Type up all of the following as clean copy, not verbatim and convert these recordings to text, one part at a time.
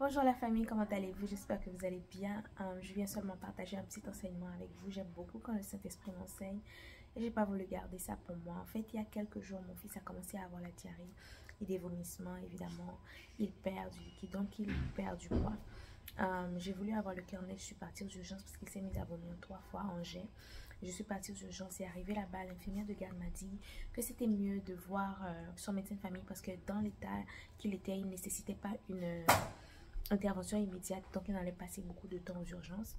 Bonjour la famille, comment allez-vous? J'espère que vous allez bien. Je viens seulement partager un petit enseignement avec vous. J'aime beaucoup quand le Saint-Esprit m'enseigne et j'ai pas voulu garder ça pour moi. En fait, il y a quelques jours, mon fils a commencé à avoir la diarrhée et des vomissements. Évidemment, il perd du liquide, donc il perd du poids. J'ai voulu avoir le cœur net. Je suis partie aux urgences parce qu'il s'est mis à vomir 3 fois en jet. Je suis partie aux urgences et arrivée là-bas, l'infirmière de garde m'a dit que c'était mieux de voir son médecin de famille parce que dans l'état qu'il était, il ne nécessitait pas une intervention immédiate, donc il allait passer beaucoup de temps aux urgences.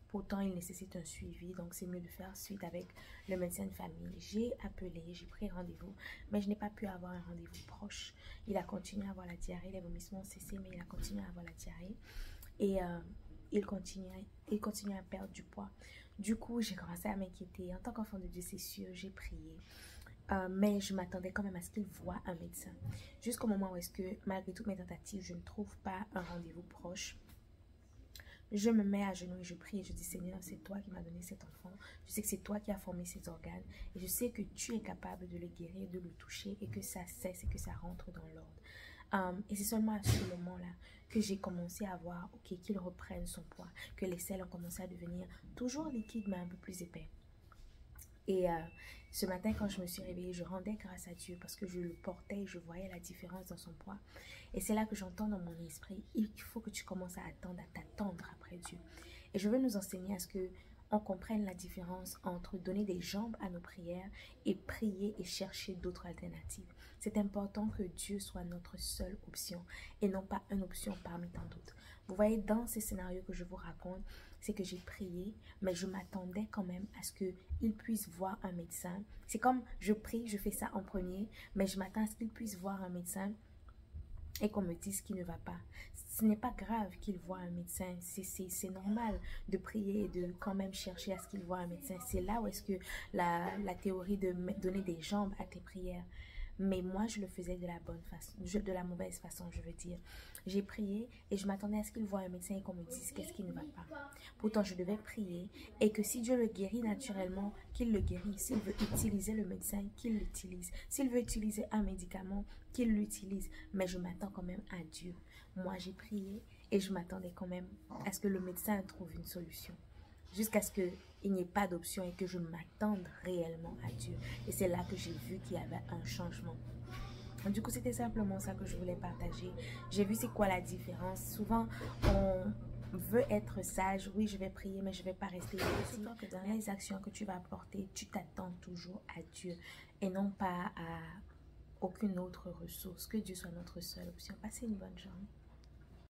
Pourtant, il nécessite un suivi, donc c'est mieux de faire suite avec le médecin de famille. J'ai appelé, j'ai pris rendez-vous, mais je n'ai pas pu avoir un rendez-vous proche. Il a continué à avoir la diarrhée, les vomissements ont cessé, mais il a continué à avoir la diarrhée. Et il continue à perdre du poids. Du coup, j'ai commencé à m'inquiéter. En tant qu'enfant de Dieu, c'est sûr, j'ai prié. Mais je m'attendais quand même à ce qu'il voie un médecin. Jusqu'au moment où est-ce que, malgré toutes mes tentatives, je ne trouve pas un rendez-vous proche. Je me mets à genoux et je prie et je dis Seigneur, c'est toi qui m'as donné cet enfant. Je sais que c'est toi qui as formé ses organes et je sais que tu es capable de le guérir, de le toucher et que ça cesse et que ça rentre dans l'ordre. Et c'est seulement à ce moment-là que j'ai commencé à voir qu'il reprenne son poids, que les selles ont commencé à devenir toujours liquides mais un peu plus épais. Et ce matin, quand je me suis réveillée, je rendais grâce à Dieu parce que je le portais et je voyais la différence dans son poids. Et c'est là que j'entends dans mon esprit, il faut que tu commences à attendre, à t'attendre après Dieu. Et je veux nous enseigner à ce que on comprenne la différence entre donner des jambes à nos prières et prier et chercher d'autres alternatives. C'est important que Dieu soit notre seule option et non pas une option parmi tant d'autres. Vous voyez, dans ces scénarios que je vous raconte, c'est que j'ai prié, mais je m'attendais quand même à ce qu'il puisse voir un médecin. C'est comme je prie, je fais ça en premier, mais je m'attends à ce qu'il puisse voir un médecin et qu'on me dise qu'il ne va pas. Ce n'est pas grave qu'il voit un médecin, c'est normal de prier et de quand même chercher à ce qu'il voit un médecin. C'est là où est-ce que la théorie de donner des jambes à tes prières. Mais moi, je le faisais de la bonne façon, de la mauvaise façon, je veux dire. J'ai prié et je m'attendais à ce qu'il voie un médecin et qu'on me dise qu'est-ce qui ne va pas. Pourtant, je devais prier et que si Dieu le guérit naturellement, qu'il le guérisse. S'il veut utiliser le médecin, qu'il l'utilise. S'il veut utiliser un médicament, qu'il l'utilise. Mais je m'attends quand même à Dieu. Moi, j'ai prié et je m'attendais quand même à ce que le médecin trouve une solution. Jusqu'à ce qu'il n'y ait pas d'option et que je m'attende réellement à Dieu. Et c'est là que j'ai vu qu'il y avait un changement. Du coup, c'était simplement ça que je voulais partager. J'ai vu c'est quoi la différence. Souvent, on veut être sage. Oui, je vais prier, mais je ne vais pas rester ici. Que dans les actions que tu vas apporter, tu t'attends toujours à Dieu et non pas à aucune autre ressource. Que Dieu soit notre seule option. Passez une bonne journée.